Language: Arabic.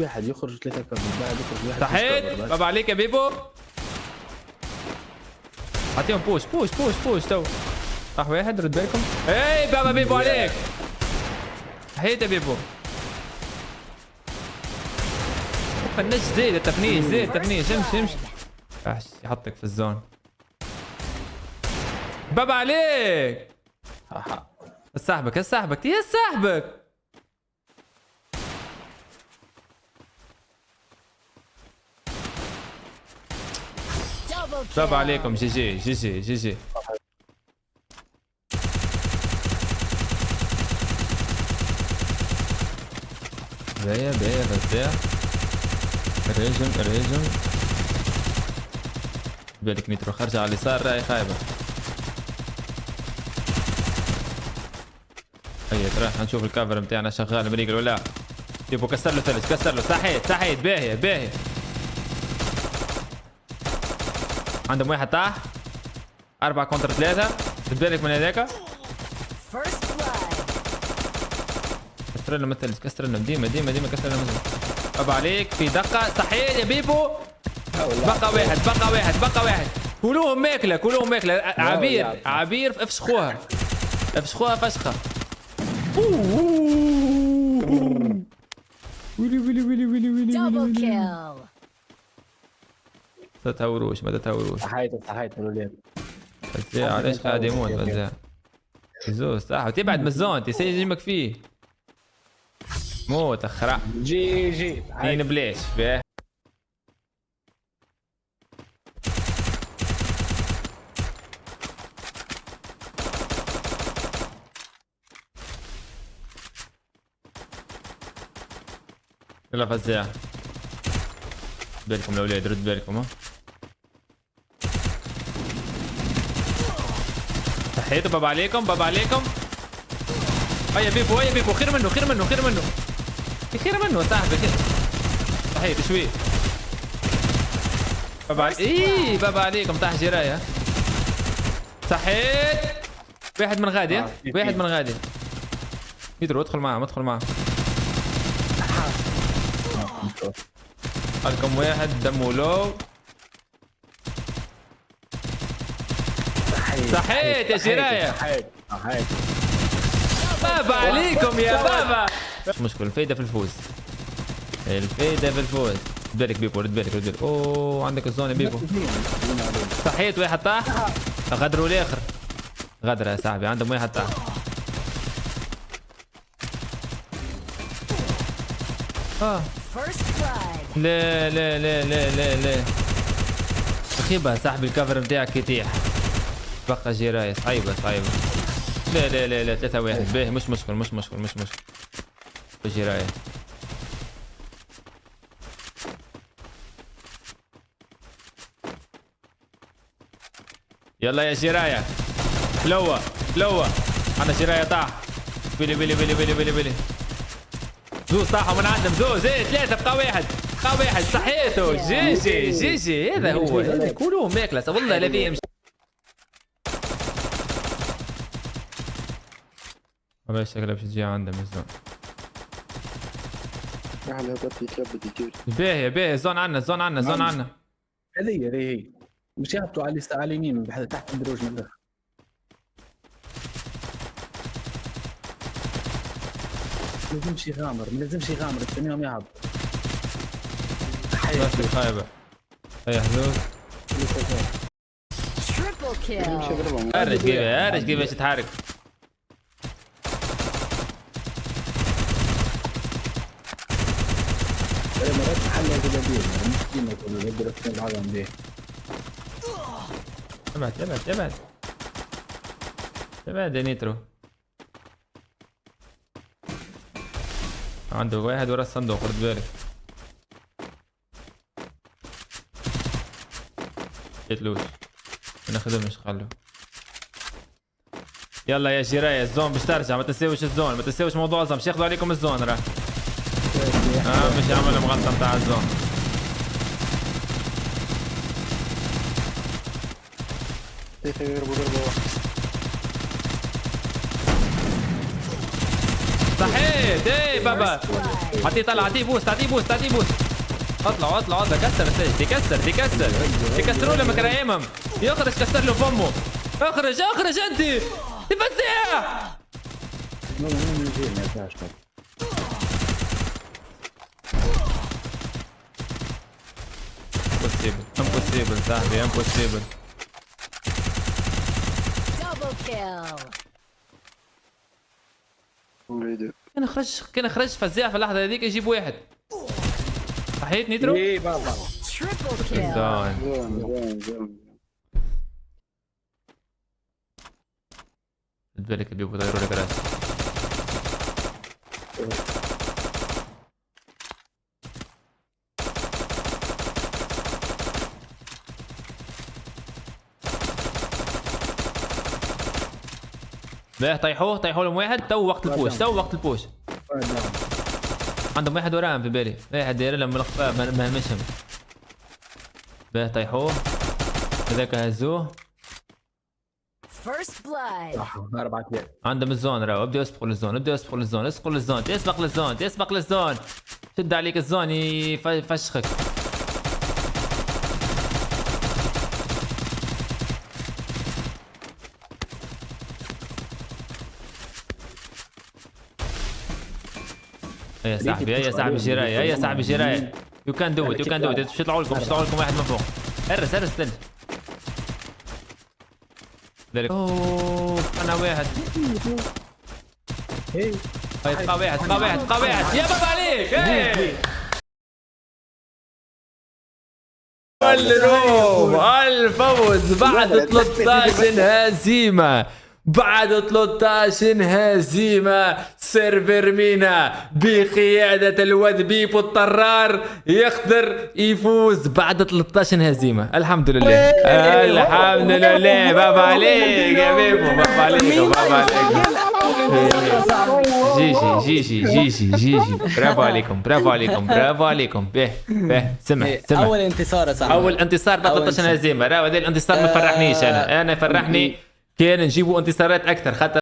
واحد يخرج 3 كفر بعد يخرج واحد صحيت بابا عليك يا بيبو. اعطيهم بوش بوش بوش بوش تو. راح واحد رد بالكم. اي بابا بيبو عليك. صحيت يا بيبو. فنش زيد التفنيش زيد التفنيش امشي امشي. يحطك في الزون. بابا عليك. سحبك سحبك يا سحبك. بابا عليكم جي جي جي جي جي جي. بايا بايا غزاع. الريجم بالك نيترو خارجة على اليسار راهي خايبة. هيا راح نشوف الكافر نتاعنا شغال مريقل ولا يبو. كسر له ثلج كسر له. صحيت صحيت باهية باهية. عندهم واحد تحت 4 كونتر 3. خد بالك من هذاك. كسر لهم الثلج كسر لهم ديما ديما ديما كسر لهم. بابا عليك في دقة. صحيت يا بيبو. بقى واحد بقى واحد بقى واحد. كلوهم ماكلة كلوهم ماكلة. عبير عبير افسخوها افسخوها فسخة. ويلي ويلي ويلي ويلي ويلي ويلي. ما تتهوروش ما تتهوروش. صحيت الولاد. فزاع علاش قاعد يموت فزاع. زوز صح تبعد من الزون تسيج يجمك فيه. موت اخرع. جي جي عين بلاش باه. يلا فزاع. بالكم الاولاد رد بالكم ها. صحيتوا بابا عليكم بابا عليكم. هيا بيبو هيا بيبو. خير منه خير منه خير منه خير منه صاحبي خير. صحيت شوي. بابا اي بابا عليكم طاح جرايه. صحيت. واحد من غادي واحد من غادي. يدرو ادخل معهم ادخل معهم. لكم واحد دمه لو. صحيت يا شرايه. صحيت بابا عليكم يا بابا. مش مشكلة الفايدة في الفوز. الفايدة في الفوز. رد بالك بيبو رد بالك رد بالك. اوه عندك الزون يا بيبو. صحيت واحد طاح. غدروا الاخر. غدر يا صاحبي عندهم واحد طاح. لا لا لا لا لا لا. خيبة صاحبي الكفر نتاعك يطيح. بقى جراية صعيبة صعيبة. لا لا لا لا 3-1 باهي مش مشكل مش مشكل مش مشكل. جراية. يلا يا جراية. حلوة حلوة. أنا جراية طاح. بلي بلي بلي بلي بلي بلي. زوز طاحوا من عندهم زوز. ايه 3 بقى واحد بقى واحد. صحيتو جي جي جي جي. هذا هو هذا كلهم ماكلة والله لا فيهم. ما شكلها باش تجي عندهم الزون. على بطي يتلبد يطير. باهي باهي الزون عندنا الزون عندنا الزون عندنا. هذه هي مش يهبطوا على اليمين بحال تحت الدروج من الاخر. ما لازمش يغامر ما لازمش يغامر استنيهم يهبطوا. بس الخايبة. هيا حزوز. ارج كيفاش ارج كيفاش تتحرك. مرات حل جديد مسكين يقولوا يقدروا يكونوا معاهم ليه. ابعد ابعد ابعد ابعد يا نيترو. عنده واحد ورا الصندوق رد بالك. جيتلوش ناخذهمش خلو. يلا يا جرايه الزون باش ترجع ما تنساوش الزون ما تنساوش موضوع الزون باش ياخذوا عليكم الزون راه. مش يعملوا مغطى نتاع الزون. صحيت ايه بابا اعطيه طلع، اعطيه بوست، اعطيه بوست، اعطيه بوست. اطلع اطلع اطلع، كسر الستيج، تكسر تكسر تكسروا له مكرايمهم. يخرج كسر له فمه. اخرج اخرج انت تفزع. امبوسيبل امبوسيبل صاحبي امبوسيبل. كان خرج فزاع في اللحظه هذيك يجيب واحد. صحيت نيترو؟ ايه بابا. زين. بالك اللي بيطيروا لك راسك. باه طيحوه طيحوا لهم واحد. تو وقت البوش تو وقت البوش. عندهم واحد وراهم في بالي. واحد داير لهم الخفاء ما همشهم. باه طيحوه هذاك هزوه. First blood. 4 كلاب. عندهم الزون راهو. ابداوا يسبقوا للزون ابداوا يسبقوا للزون. اسبقوا للزون تسبق للزون تسبق للزون. شد عليك الزون يفشخك. يا صاحبي يا صاحبي جرايه يا صاحبي جرايه. يو كان دو ات يو كان دو ات. باش يطلعوا لكم واحد من فوق. هرس هرس ثلج. اوه انا واحد. بقى واحد بقى واحد بقى واحد. يا بابا عليك. الروم الفوز بعد 13 هزيمة. بعد 13 هزيمة سيرفر مينا بقيادة الواد بيبو الطرار يقدر يفوز بعد 13 هزيمة. الحمد لله الحمد لله. بابا عليك يا بيبو بابا عليك بابا عليك. جيجي برافو عليكم برافو عليكم برافو عليكم. به سمع اول انتصار يا صاحبي. اول انتصار بعد 13 هزيمة. راهو هذا الانتصار ما فرحنيش. انا فرحني كان نجيبوا انتصارات اكثر خاطر